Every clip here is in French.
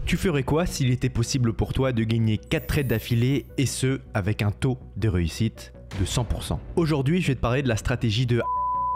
Tu ferais quoi s'il était possible pour toi de gagner 4 trades d'affilée et ce avec un taux de réussite de 100%? Aujourd'hui, je vais te parler de la stratégie de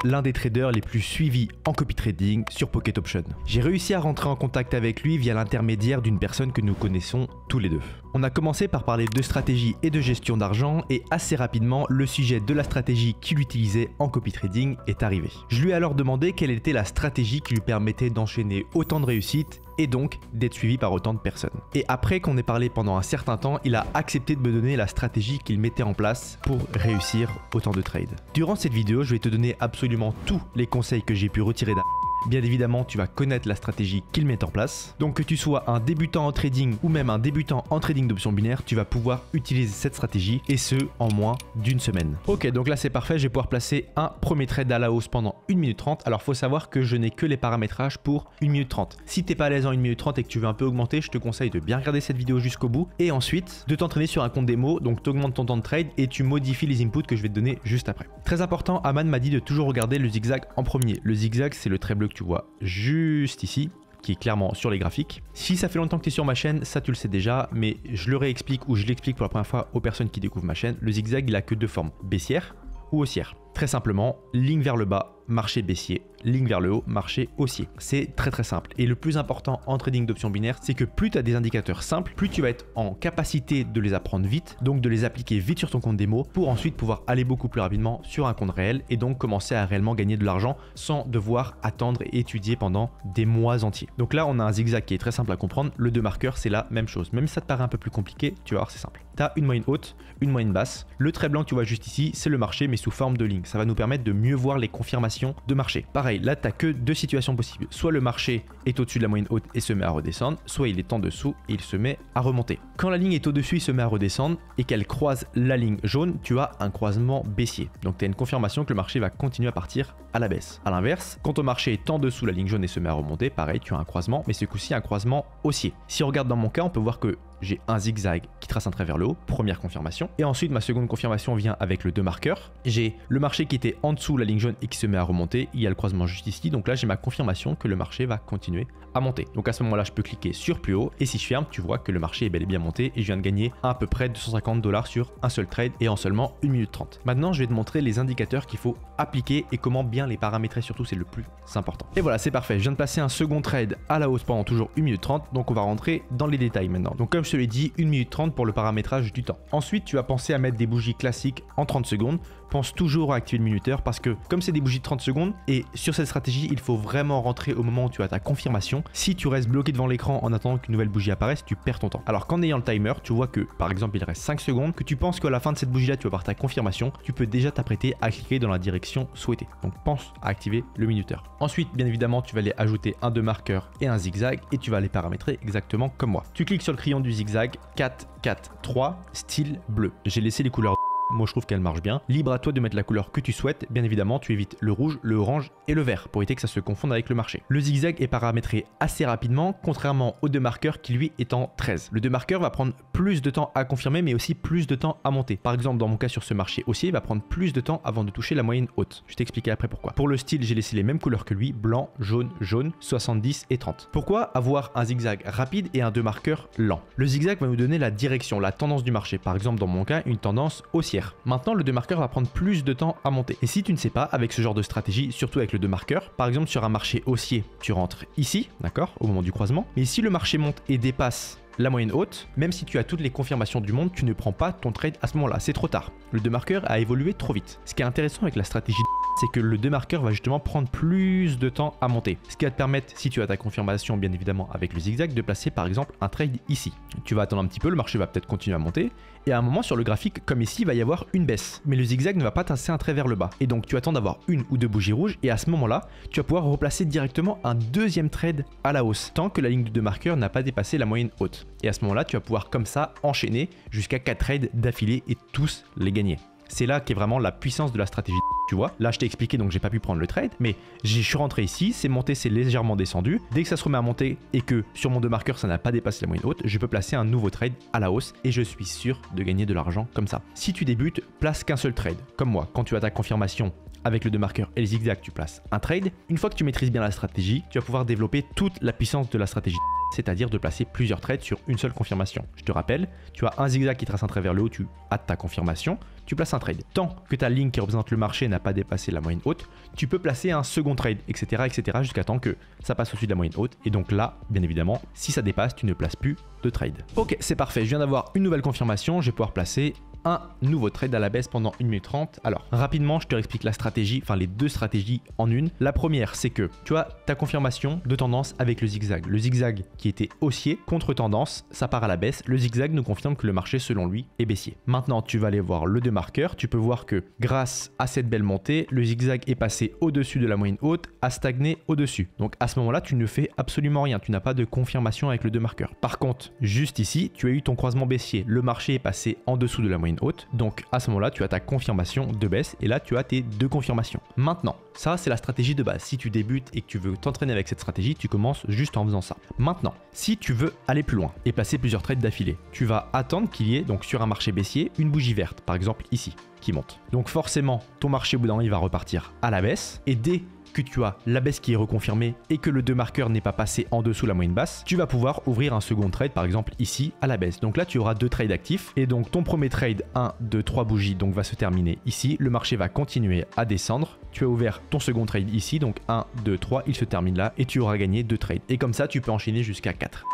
l'un des traders les plus suivis en copy trading sur Pocket Option. J'ai réussi à rentrer en contact avec lui via l'intermédiaire d'une personne que nous connaissons tous les deux. On a commencé par parler de stratégie et de gestion d'argent et assez rapidement, le sujet de la stratégie qu'il utilisait en copy trading est arrivé. Je lui ai alors demandé quelle était la stratégie qui lui permettait d'enchaîner autant de réussites et donc d'être suivi par autant de personnes. Et après qu'on ait parlé pendant un certain temps, il a accepté de me donner la stratégie qu'il mettait en place pour réussir autant de trades. Durant cette vidéo, je vais te donner absolument tous les conseils que j'ai pu retirer d'un. Bien évidemment, tu vas connaître la stratégie qu'il met en place. Donc que tu sois un débutant en trading ou même un débutant en trading d'options binaires, tu vas pouvoir utiliser cette stratégie et ce en moins d'une semaine. Ok, donc là c'est parfait, je vais pouvoir placer un premier trade à la hausse pendant 1 minute 30. Alors faut savoir que je n'ai que les paramétrages pour 1 minute 30. Si t'es pas à l'aise en 1 minute 30 et que tu veux un peu augmenter, je te conseille de bien regarder cette vidéo jusqu'au bout et ensuite de t'entraîner sur un compte démo. Donc tu augmentes ton temps de trade et tu modifies les inputs que je vais te donner juste après. Très important, Aman m'a dit de toujours regarder le zigzag en premier. Le zigzag, c'est le trait bleu que tu vois juste ici, qui est clairement sur les graphiques. Si ça fait longtemps que tu es sur ma chaîne, ça tu le sais déjà, mais je le réexplique ou je l'explique pour la première fois aux personnes qui découvrent ma chaîne. Le zigzag, il a que deux formes, baissière ou haussière. Très simplement, ligne vers le bas, marché baissier, ligne vers le haut, marché haussier. C'est très simple. Et le plus important en trading d'options binaires, c'est que plus tu as des indicateurs simples, plus tu vas être en capacité de les apprendre vite, donc de les appliquer vite sur ton compte démo pour ensuite pouvoir aller beaucoup plus rapidement sur un compte réel et donc commencer à réellement gagner de l'argent sans devoir attendre et étudier pendant des mois entiers. Donc là, on a un zigzag qui est très simple à comprendre. Le 2 marqueurs, c'est la même chose. Même si ça te paraît un peu plus compliqué, tu vas voir, c'est simple. Tu as une moyenne haute, une moyenne basse. Le trait blanc que tu vois juste ici, c'est le marché mais sous forme de ligne. Ça va nous permettre de mieux voir les confirmations de marché. Pareil, là, tu n'as que deux situations possibles. Soit le marché est au-dessus de la moyenne haute et se met à redescendre, soit il est en dessous et il se met à remonter. Quand la ligne est au-dessus, il se met à redescendre et qu'elle croise la ligne jaune, tu as un croisement baissier. Donc tu as une confirmation que le marché va continuer à partir à la baisse. A l'inverse, quand ton marché est en dessous la ligne jaune et se met à remonter, pareil, tu as un croisement, mais ce coup-ci un croisement haussier. Si on regarde dans mon cas, on peut voir que j'ai un zigzag qui trace un trait vers le haut, première confirmation. Et ensuite, ma seconde confirmation vient avec le 2 marqueurs. J'ai le marché qui était en dessous la ligne jaune et qui se met à remonter. Il y a le croisement juste ici. Donc là, j'ai ma confirmation que le marché va continuer à monter. Donc à ce moment-là, je peux cliquer sur plus haut. Et si je ferme, tu vois que le marché est bel et bien monté. Et je viens de gagner à peu près 250 $ sur un seul trade et en seulement 1 minute 30. Maintenant, je vais te montrer les indicateurs qu'il faut appliquer et comment bien les paramétrer. Surtout, c'est le plus important. Et voilà, c'est parfait. Je viens de placer un second trade à la hausse pendant toujours 1 minute 30. Donc on va rentrer dans les détails maintenant. Donc comme je te l'ai dit, 1 minute 30 pour le paramétrage du temps. Ensuite, tu vas penser à mettre des bougies classiques en 30 secondes. Pense toujours à activer le minuteur parce que comme c'est des bougies de 30 secondes et sur cette stratégie, il faut vraiment rentrer au moment où tu as ta confirmation. Si tu restes bloqué devant l'écran en attendant qu'une nouvelle bougie apparaisse, tu perds ton temps. Alors qu'en ayant le timer, tu vois que par exemple, il reste 5 secondes, que tu penses qu'à la fin de cette bougie-là, tu vas avoir ta confirmation, tu peux déjà t'apprêter à cliquer dans la direction souhaitée. Donc pense à activer le minuteur. Ensuite, bien évidemment, tu vas aller ajouter un 2 marqueurs et un zigzag et tu vas les paramétrer exactement comme moi. Tu cliques sur le crayon du zigzag, 4, 4, 3, style bleu. J'ai laissé les couleurs. Moi je trouve qu'elle marche bien. Libre à toi de mettre la couleur que tu souhaites. Bien évidemment, tu évites le rouge, le orange et le vert pour éviter que ça se confonde avec le marché. Le zigzag est paramétré assez rapidement, contrairement au 2 marqueurs qui lui est en 13. Le 2 marqueurs va prendre plus de temps à confirmer mais aussi plus de temps à monter. Par exemple, dans mon cas sur ce marché haussier, il va prendre plus de temps avant de toucher la moyenne haute. Je t'expliquerai après pourquoi. Pour le style, j'ai laissé les mêmes couleurs que lui, blanc, jaune, jaune, 70 et 30. Pourquoi avoir un zigzag rapide et un 2 marqueurs lent? Le zigzag va nous donner la direction, la tendance du marché. Par exemple, dans mon cas, une tendance haussière. Maintenant, le 2 marqueurs va prendre plus de temps à monter. Et si tu ne sais pas, avec ce genre de stratégie, surtout avec le 2 marqueurs, par exemple sur un marché haussier, tu rentres ici, d'accord, au moment du croisement. Mais si le marché monte et dépasse la moyenne haute, même si tu as toutes les confirmations du monde, tu ne prends pas ton trade à ce moment-là, c'est trop tard. Le 2 marqueurs a évolué trop vite. Ce qui est intéressant avec la stratégie, c'est que le 2 marqueurs va justement prendre plus de temps à monter. Ce qui va te permettre, si tu as ta confirmation bien évidemment avec le zigzag, de placer par exemple un trade ici. Tu vas attendre un petit peu, le marché va peut-être continuer à monter et à un moment sur le graphique, comme ici, il va y avoir une baisse. Mais le zigzag ne va pas tasser un trait vers le bas. Et donc tu attends d'avoir une ou deux bougies rouges et à ce moment-là, tu vas pouvoir replacer directement un deuxième trade à la hausse tant que la ligne de 2 marqueurs n'a pas dépassé la moyenne haute. Et à ce moment-là, tu vas pouvoir comme ça enchaîner jusqu'à 4 trades d'affilée et tous les gagner. C'est là qu'est vraiment la puissance de la stratégie. Tu vois, là je t'ai expliqué donc j'ai pas pu prendre le trade, mais je suis rentré ici, c'est monté, c'est légèrement descendu. Dès que ça se remet à monter et que sur mon 2 marqueurs ça n'a pas dépassé la moyenne haute, je peux placer un nouveau trade à la hausse et je suis sûr de gagner de l'argent comme ça. Si tu débutes, place qu'un seul trade. Comme moi, quand tu as ta confirmation avec le 2 marqueurs et le zigzag, tu places un trade. Une fois que tu maîtrises bien la stratégie, tu vas pouvoir développer toute la puissance de la stratégie. c'est-à-dire de placer plusieurs trades sur une seule confirmation. Je te rappelle, tu as un zigzag qui trace un trait vers le haut, tu as ta confirmation, tu places un trade. Tant que ta ligne qui représente le marché n'a pas dépassé la moyenne haute, tu peux placer un second trade, etc. jusqu'à temps que ça passe au-dessus de la moyenne haute. Et donc là, bien évidemment, si ça dépasse, tu ne places plus de trade. Ok, c'est parfait, je viens d'avoir une nouvelle confirmation, je vais pouvoir placer un nouveau trade à la baisse pendant 1 minute 30. Alors, rapidement, je te réexplique la stratégie, enfin les deux stratégies en une. La première, c'est que tu as ta confirmation de tendance avec le zigzag. Le zigzag qui était haussier, contre tendance, ça part à la baisse. Le zigzag nous confirme que le marché, selon lui, est baissier. Maintenant, tu vas aller voir le 2 marqueur. Tu peux voir que grâce à cette belle montée, le zigzag est passé au-dessus de la moyenne haute, a stagné au-dessus. Donc à ce moment-là, tu ne fais absolument rien. Tu n'as pas de confirmation avec le 2 marqueur. Par contre, juste ici, tu as eu ton croisement baissier. Le marché est passé en dessous de la moyenne haute, donc à ce moment là tu as ta confirmation de baisse et là tu as tes deux confirmations. Maintenant ça c'est la stratégie de base. Si tu débutes et que tu veux t'entraîner avec cette stratégie, tu commences juste en faisant ça. Maintenant si tu veux aller plus loin et placer plusieurs trades d'affilée, tu vas attendre qu'il y ait donc sur un marché baissier une bougie verte, par exemple ici, qui monte. Donc forcément ton marché au bout d'un moment il va repartir à la baisse et dès que tu as la baisse qui est reconfirmée et que le 2 marqueur n'est pas passé en dessous la moyenne basse, tu vas pouvoir ouvrir un second trade par exemple ici à la baisse. Donc là tu auras 2 trades actifs et donc ton premier trade 1, 2, 3 bougies donc va se terminer ici. Le marché va continuer à descendre. Tu as ouvert ton second trade ici, donc 1, 2, 3, il se termine là et tu auras gagné 2 trades. Et comme ça tu peux enchaîner jusqu'à 4.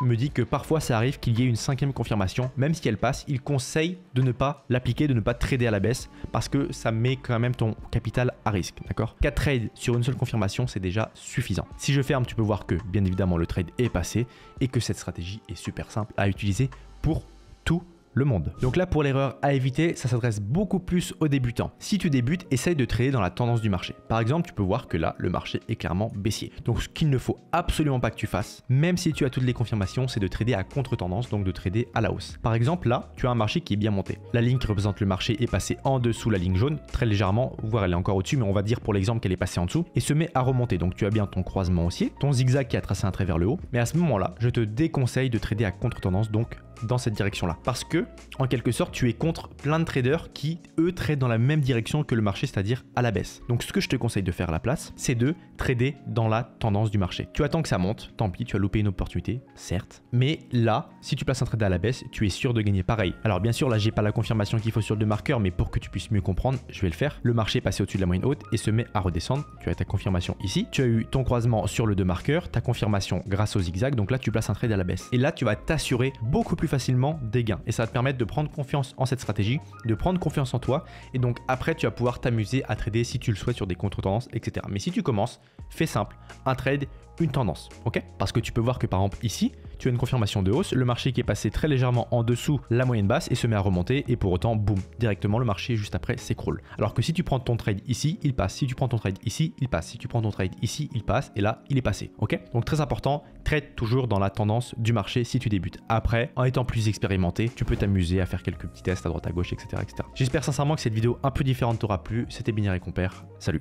Me dit que parfois ça arrive qu'il y ait une 5e confirmation, même si elle passe, il conseille de ne pas l'appliquer, de ne pas trader à la baisse parce que ça met quand même ton capital à risque, d'accord? 4 trades sur une seule confirmation, c'est déjà suffisant. Si je ferme, tu peux voir que bien évidemment le trade est passé et que cette stratégie est super simple à utiliser pour tout le monde. Donc là pour l'erreur à éviter, ça s'adresse beaucoup plus aux débutants. Si tu débutes, essaye de trader dans la tendance du marché. Par exemple, tu peux voir que là, le marché est clairement baissier. Donc ce qu'il ne faut absolument pas que tu fasses, même si tu as toutes les confirmations, c'est de trader à contre-tendance, donc de trader à la hausse. Par exemple, là, tu as un marché qui est bien monté. La ligne qui représente le marché est passée en dessous la ligne jaune, très légèrement, voire elle est encore au-dessus, mais on va dire pour l'exemple qu'elle est passée en dessous, et se met à remonter. Donc tu as bien ton croisement haussier, ton zigzag qui a tracé un trait vers le haut, mais à ce moment-là, je te déconseille de trader à contre-tendance, donc dans cette direction-là. Parce que, en quelque sorte, tu es contre plein de traders qui, eux, tradent dans la même direction que le marché, c'est-à-dire à la baisse. Donc, ce que je te conseille de faire à la place, c'est de trader dans la tendance du marché. Tu attends que ça monte, tant pis, tu as loupé une opportunité, certes. Mais là, si tu places un trade à la baisse, tu es sûr de gagner pareil. Alors, bien sûr, là, j'ai pas la confirmation qu'il faut sur le 2 marqueur, mais pour que tu puisses mieux comprendre, je vais le faire. Le marché est passé au-dessus de la moyenne haute et se met à redescendre. Tu as ta confirmation ici. Tu as eu ton croisement sur le 2 marqueur, ta confirmation grâce au zigzag. Donc là, tu places un trade à la baisse. Et là, tu vas t'assurer beaucoup plus facilement des gains et ça va te permettre de prendre confiance en cette stratégie, de prendre confiance en toi et donc après tu vas pouvoir t'amuser à trader si tu le souhaites sur des contre-tendances, etc. Mais si tu commences, fais simple, un trade, une tendance, ok? Parce que tu peux voir que par exemple ici, tu as une confirmation de hausse, le marché qui est passé très légèrement en dessous la moyenne basse et se met à remonter et pour autant, boum, directement le marché juste après s'écroule. Alors que si tu prends ton trade ici, il passe. Si tu prends ton trade ici, il passe. Si tu prends ton trade ici, il passe et là, il est passé, ok? Donc très important, trade toujours dans la tendance du marché si tu débutes. Après, en étant plus expérimenté, tu peux t'amuser à faire quelques petits tests à droite à gauche, etc. etc. J'espère sincèrement que cette vidéo un peu différente t'aura plu. C'était Binary Compère. Salut!